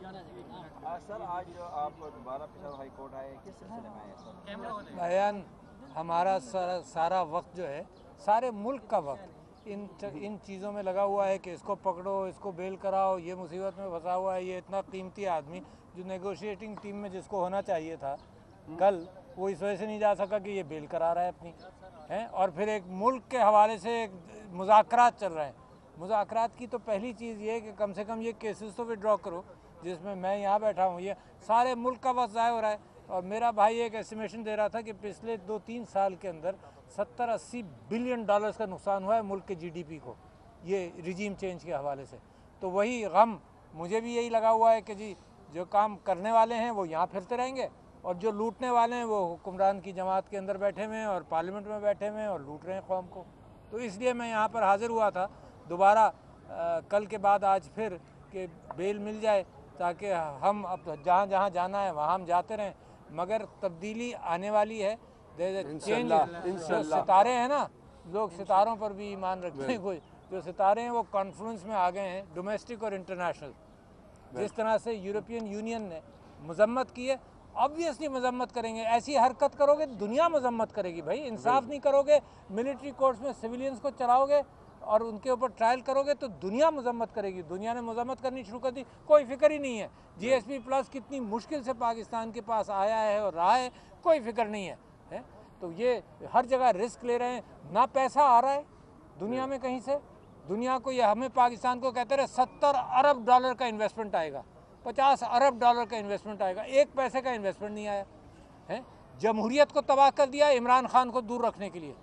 Sir आज जो आप दोबारा पेशावर हाई कोर्ट आए, किस सिलसिले में आए सर? बयान हमारा सारा वक्त जो है, सारे मुल्क का वक्त इन चीज़ों में लगा हुआ है कि इसको पकड़ो, इसको बेल कराओ, ये मुसीबत में फंसा हुआ है, ये इतना कीमती आदमी जो नेगोशिएटिंग टीम में जिसको होना चाहिए था कल, वो इस वजह से नहीं जा सका कि ये बेल करा रहा है अपनी है। और फिर एक मुल्क के हवाले से एक मुज़ाकरात चल रहे हैं। मुज़ाकरात की तो पहली चीज़ ये है कि कम से कम ये केसेस तो विड्रॉ करो, जिसमें मैं यहाँ बैठा हूँ, ये सारे मुल्क का वक्त ज़ाय हो रहा है। और मेरा भाई एक एस्टिमेशन दे रहा था कि पिछले 2-3 साल के अंदर 70-80 बिलियन डॉलर्स का नुकसान हुआ है मुल्क के जीडीपी को, ये रिजीम चेंज के हवाले से। तो वही गम मुझे भी यही लगा हुआ है कि जी जो काम करने वाले हैं वो यहाँ फिरते रहेंगे और जो लूटने वाले हैं वो हुक्मरान की जमात के अंदर बैठे हुए हैं और पार्लियामेंट में बैठे हुए हैं और लूट रहे हैं कौम को। तो इसलिए मैं यहाँ पर हाज़िर हुआ था दोबारा कल के बाद आज फिर कि बेल मिल जाए ताकि हम अब जहाँ जहाँ जाना है वहाँ हम जाते रहें। मगर तब्दीली आने वाली है, चेंज। जो सितारे हैं ना, लोग सितारों पर भी ईमान रखते हैं, कोई जो सितारे हैं वो कॉन्फ्रेंस में आ गए हैं, डोमेस्टिक और इंटरनेशनल। जिस तरह से यूरोपियन यूनियन ने मजम्मत की है, ऑब्वियसली मजम्मत करेंगे। ऐसी हरकत करोगे दुनिया मजम्मत करेगी भाई। इंसाफ नहीं करोगे, मिलिट्री कोर्ट्स में सिविलियंस को चलाओगे और उनके ऊपर ट्रायल करोगे तो दुनिया मजम्मत करेगी। दुनिया ने मजम्मत करनी शुरू कर दी, कोई फिक्र ही नहीं है। GSP प्लस कितनी मुश्किल से पाकिस्तान के पास आया है और रहा है, कोई फिक्र नहीं है। तो ये हर जगह रिस्क ले रहे हैं, ना पैसा आ रहा है दुनिया में कहीं से। दुनिया को, ये हमें पाकिस्तान को कहते रहे 70 अरब डॉलर का इन्वेस्टमेंट आएगा, 50 अरब डॉलर का इन्वेस्टमेंट आएगा, एक पैसे का इन्वेस्टमेंट नहीं आया है। जमहूरियत को तबाह कर दिया इमरान खान को दूर रखने के लिए।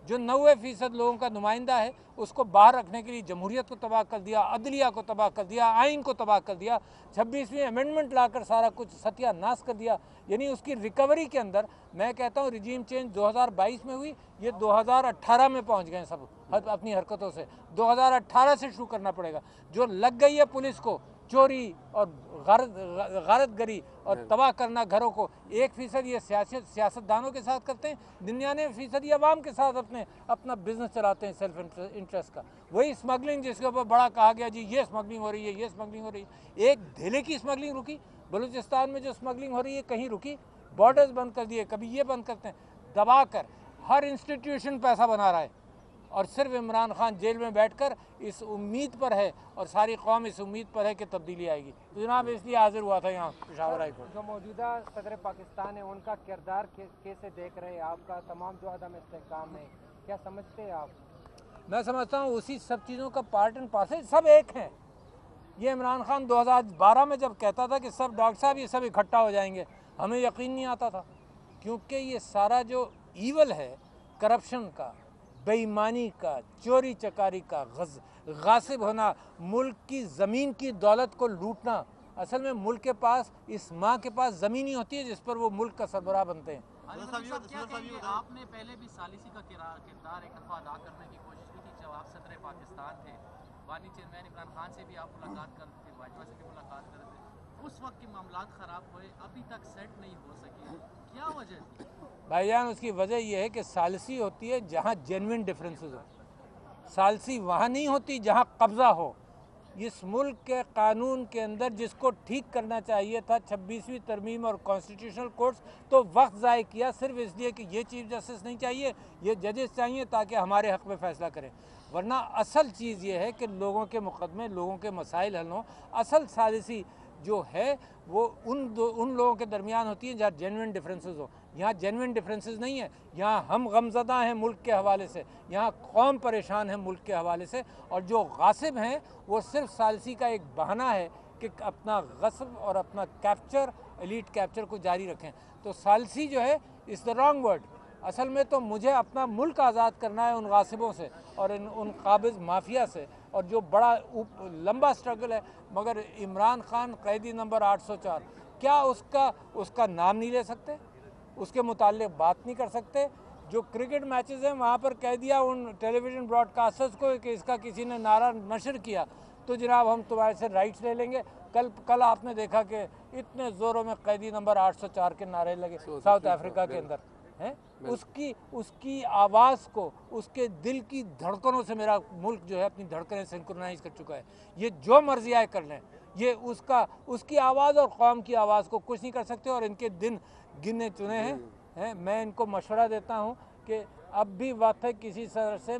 जो 90% लोगों का नुमाइंदा है उसको बाहर रखने के लिए जमहूरियत को तबाह कर दिया, अदलिया को तबाह कर दिया, आइन को तबाह कर दिया, 26वीं अमेंडमेंट लाकर सारा कुछ सत्यानाश कर दिया। यानी उसकी रिकवरी के अंदर मैं कहता हूँ रिजीम चेंज 2022 में हुई, ये 2018 में पहुँच गए सब अपनी हरकतों से। 2018 से शुरू करना पड़ेगा। जो लग गई है पुलिस को चोरी और गारतगरी और तबाह करना घरों को, 1% ये सियासतदानों के साथ करते हैं, 99% अवाम के साथ अपना बिजनेस चलाते हैं सेल्फ इंटरेस्ट का। वही स्मगलिंग जिसके ऊपर बड़ा कहा गया जी ये स्मगलिंग हो रही है, ये स्मगलिंग हो रही है। एक धेले की स्मगलिंग रुकी? बलूचिस्तान में जो स्मगलिंग हो रही है कहीं रुकी? बॉर्डर्स बंद कर दिए, कभी ये बंद करते हैं। दबा कर हर इंस्टीट्यूशन पैसा बना रहा है और सिर्फ इमरान खान जेल में बैठकर इस उम्मीद पर है और सारी कौम इस उम्मीद पर है कि तब्दीली आएगी। तो जनाब इसलिए हाजिर हुआ था यहाँ पेशावर हाई कोर्ट। जो मौजूदा सदर पाकिस्तान है उनका किरदार कैसे देख रहे हैं? आपका तमाम जो अदम इस्तेहकाम है, क्या समझते हैं आप? मैं समझता हूँ उसी सब चीज़ों का पार्ट एंड पार्सल, सब एक हैं। ये इमरान खान 2012 में जब कहता था कि सब डॉक्टर साहब ये सब इकट्ठा हो जाएंगे, हमें यकीन नहीं आता था, क्योंकि ये सारा जो ईवल है, करप्शन का, बेईमानी का, चोरी चकारी का, गासिब होना, मुल्क की ज़मीन की दौलत को लूटना। असल में मुल्क के पास, इस माँ के पास ज़मीन ही होती है जिस पर वो मुल्क का सरबराह बनते हैं। आपने पहले भी सालिसी का किरदार एक दफ़ा अदा करने की कोशिश की थी जब आप सदर पाकिस्तान थे। वानी चेयरमैन इमरान खान से भी आप मुलाकात करते थे, बाजवा से भी मुलाकात करते थे। उस वक्त के मामलात ख़राब हुए, अभी तक सेट नहीं हो सके, क्या वजह थी? भाईजान उसकी वजह यह है कि सालसी होती है जहाँ जेन्युइन डिफरेंसेस हो, सालसी वहाँ नहीं होती जहाँ कब्ज़ा हो। इस मुल्क के कानून के अंदर जिसको ठीक करना चाहिए था 26वीं तरमीम और कॉन्स्टिट्यूशनल कोर्ट्स, तो वक्त ज़ाय किया सिर्फ इसलिए कि ये चीफ जस्टिस नहीं चाहिए, ये जजेस चाहिए ताकि हमारे हक़ में फ़ैसला करें। वरना असल चीज़ ये है कि लोगों के मुकदमे, लोगों के मसाइल हल हों। असल सालिसी जो है वो उन लोगों के दरमियान होती है जहाँ जेन्युइन डिफरेंसेस हो। यहाँ जेन्युइन डिफरेंसेस नहीं है, यहाँ हम गमज़दा हैं मुल्क के हवाले से, यहाँ कौम परेशान है मुल्क के हवाले से, और जो गासिब हैं वो सिर्फ सालसी का एक बहाना है कि अपना गस्ब और अपना कैप्चर, एलीट कैप्चर को जारी रखें। तो सालसी जो है इज़ द रॉन्ग वर्ड। असल में तो मुझे अपना मुल्क आज़ाद करना है उन गासिबों से और उन काबिज़ माफिया से, और जो बड़ा लंबा स्ट्रगल है। मगर इमरान खान कैदी नंबर 804, क्या उसका नाम नहीं ले सकते? उसके मुताल्लिक़ बात नहीं कर सकते? जो क्रिकेट मैचेस हैं वहाँ पर कह दिया उन टेलीविज़न ब्रॉडकास्टर्स को कि इसका किसी ने नारा नशर किया तो जनाब हम तुम्हारे से राइट्स ले लेंगे। कल आपने देखा कि इतने ज़ोरों में कैदी नंबर 804 के नारे लगे साउथ अफ्रीका के अंदर हैं। उसकी आवाज़ को, उसके दिल की धड़कनों से मेरा मुल्क जो है अपनी धड़कनें सिंक्रोनाइज कर चुका है। ये जो मर्जी आए कर लें, ये उसकी आवाज़ और कौम की आवाज़ को कुछ नहीं कर सकते। और इनके दिन गिने चुने हैं। मैं इनको मशवरा देता हूँ कि अब भी वक्त है किसी तरह से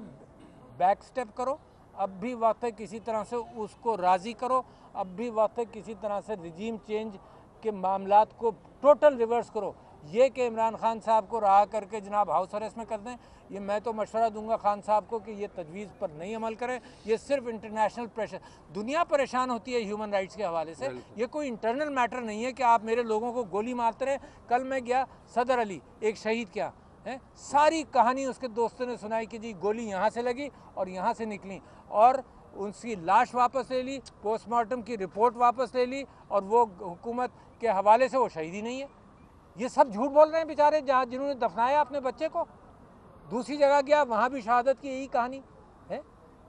बैक स्टेप करो, अब भी वक्त है किसी तरह से उसको राज़ी करो, अब भी वक्त है किसी तरह से रिजीम चेंज के मामलात को टोटल रिवर्स करो। ये कि इमरान खान साहब को रहा करके जनाब हाउस अरेस्ट में कर दें, ये मैं तो मशवरा दूंगा खान साहब को कि ये तजवीज़ पर नहीं अमल करें। ये सिर्फ इंटरनेशनल प्रेशर, दुनिया परेशान होती है ह्यूमन राइट्स के हवाले से, ये कोई इंटरनल मैटर नहीं है कि आप मेरे लोगों को गोली मारते रहे। कल मैं गया सदर अली, एक शहीद क्या है, सारी कहानी उसके दोस्तों ने सुनाई कि जी गोली यहाँ से लगी और यहाँ से निकली, और उसकी लाश वापस ले ली, पोस्टमार्टम की रिपोर्ट वापस ले ली, और वो हुकूमत के हवाले से वो शहीद ही नहीं है। ये सब झूठ बोल रहे हैं बेचारे, जहाँ जिन्होंने दफनाया अपने बच्चे को। दूसरी जगह गया, वहाँ भी शहादत की यही कहानी है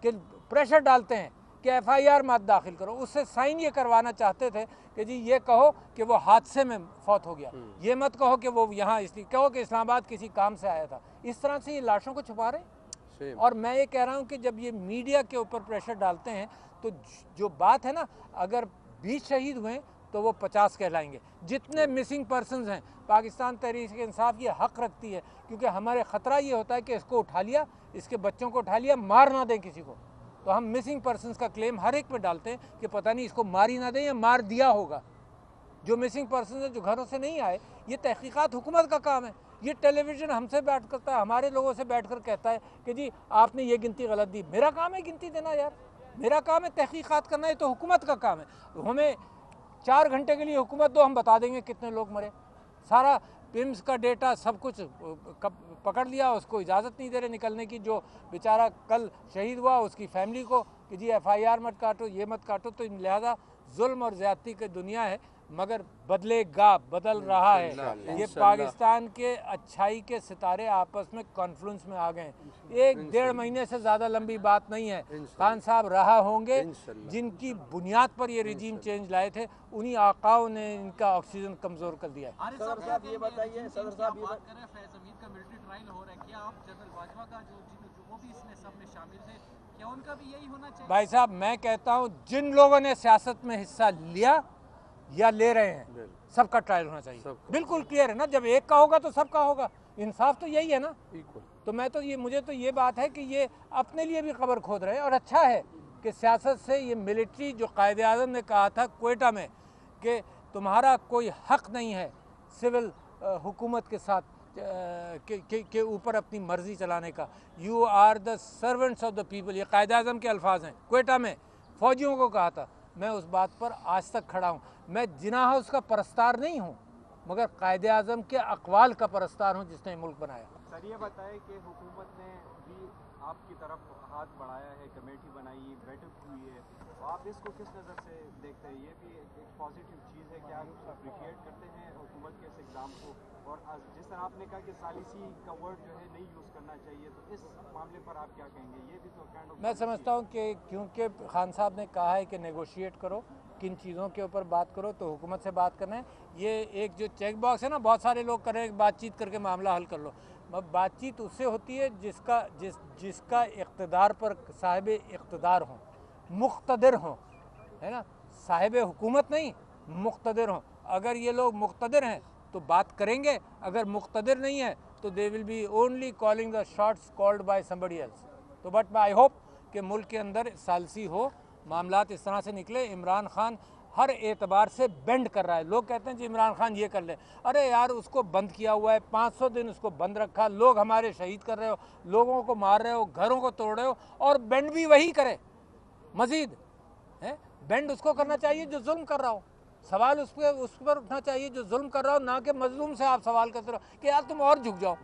कि प्रेशर डालते हैं कि FIR मत दाखिल करो। उससे साइन ये करवाना चाहते थे कि जी ये कहो कि वो हादसे में फौत हो गया, ये मत कहो कि वो यहाँ, इसलिए कहो कि इस्लामाबाद किसी काम से आया था। इस तरह से ये लाशों को छुपा रहे हैं। और मैं ये कह रहा हूँ कि जब ये मीडिया के ऊपर प्रेशर डालते हैं तो जो बात है ना, अगर 20 शहीद हुए तो वो 50 कहलाएंगे। जितने मिसिंग पर्सनस हैं, पाकिस्तान तहरीक इंसाफ ये हक रखती है, क्योंकि हमारे ख़तरा ये होता है कि इसको उठा लिया, इसके बच्चों को उठा लिया, मार ना दें किसी को, तो हम मिसिंग पर्सनस का क्लेम हर एक पे डालते हैं कि पता नहीं इसको मार ही ना दें या मार दिया होगा। जो मिसिंग पर्सन है, जो घरों से नहीं आए, ये तहकीकात हुकूमत का काम है। ये टेलीविज़न हमसे बैठ करता है, हमारे लोगों से बैठ कर कहता है कि जी आपने ये गिनती गलत दी। मेरा काम है गिनती देना यार, मेरा काम है तहकीकात करना, है तो हुकूमत का काम है। हमें 4 घंटे के लिए हुकूमत दो, हम बता देंगे कितने लोग मरे। सारा पिम्स का डेटा सब कुछ पकड़ लिया, उसको इजाज़त नहीं दे रहे निकलने की। जो बेचारा कल शहीद हुआ उसकी फैमिली को कि जी FIR मत काटो, ये मत काटो। तो लिहाजा जुल्म और ज़्यादती की दुनिया है, मगर बदलेगा, बदल रहा है। ये पाकिस्तान के अच्छाई के सितारे आपस में कॉन्फ्लुएंस में आ गए। 1-1.5 महीने से ज़्यादा लंबी बात नहीं है। खान साहब रहा होंगे, जिनकी बुनियाद पर ये रिजीम चेंज लाए थे, उन्हीं आकाओं ने इनका ऑक्सीजन कमज़ोर कर दिया है। सदर साहब ये बताइए, सदर साहब ये बात कर रहे हैं फैज़ अमीन का मिलिट्री ट्रायल हो रहा है, क्या आप जनरल बाजवा का जो वो भी इसमें सब में शामिल थे, क्या उनका भी यही होना चाहिए? भाई साहब मैं कहता हूँ जिन लोगों ने सियासत में हिस्सा लिया या ले रहे हैं, सबका ट्रायल होना चाहिए। बिल्कुल क्लियर है ना, जब एक का होगा तो सबका होगा। इंसाफ तो यही है ना। तो मैं तो ये, मुझे तो ये बात है कि ये अपने लिए भी कब्र खोद रहे हैं। और अच्छा है कि सियासत से ये मिलिट्री, जो कायदे आज़म ने कहा था क्वेटा में कि तुम्हारा कोई हक नहीं है सिविल हुकूमत के साथ के ऊपर अपनी मर्जी चलाने का, you are the servants of the people, ये कायदे आज़म के अल्फाज हैं। क्वेटा में फ़ौजियों को कहा था। मैं उस बात पर आज तक खड़ा हूँ। मैं जिनाह उसका परस्तार नहीं हूँ, मगर कायदे आज़म के अक़वाल का परस्तार हूँ जिसने मुल्क बनाया। सर ये बताएं कि हुकूमत ने भी आपकी तरफ हाथ बढ़ाया है, कमेटी बनाई, बैठक हुई है, तो आप इसको किस नज़र से देखते हैं? ये भी एक पॉजिटिव चीज़ है कि आप अप्रिशिएट करते हैं हुकूमत के इस इक़दाम को। और जिस तरह आपने कहा कि सालिसी का वर्ड जो है नहीं यूज़ करना चाहिए, तो इस मामले पर आप क्या कहेंगे? ये भी तो काइंड ऑफ, मैं समझता हूँ कि क्योंकि खान साहब ने कहा है कि नेगोशिएट करो, किन चीज़ों के ऊपर बात करो, तो हुकूमत से बात करना है। ये एक जो चेक बॉक्स है ना, बहुत सारे लोग कर रहे हैं बातचीत करके मामला हल कर लो। बातचीत उससे होती है जिसका इक़्तिदार पर साहिब इक़्तिदार हों, मुक़्तदिर हों, है ना, साहिब हुकूमत नहीं, मुक़्तदिर हों। अगर ये लोग मुक़्तदिर हैं तो बात करेंगे, अगर मुक़्तदिर नहीं है तो they will be only calling the shots called by somebody else. तो बट आई होप कि मुल्क के अंदर सालसी हो, मामलात इस तरह से निकले। इमरान खान हर एतबार से बेंड कर रहा है। लोग कहते हैं जी इमरान खान ये कर ले, अरे यार उसको बंद किया हुआ है, 500 दिन उसको बंद रखा, लोग हमारे शहीद कर रहे हो, लोगों को मार रहे हो, घरों को तोड़ रहे हो, और बेंड भी वही करे मजीद है। बेंड उसको करना चाहिए जो जुल्म कर रहा हो, सवाल उस पर उठना चाहिए जो जुल्म कर रहा हो, ना कि मजलूम से आप सवाल करते रहो कि यार तुम और झुक जाओ।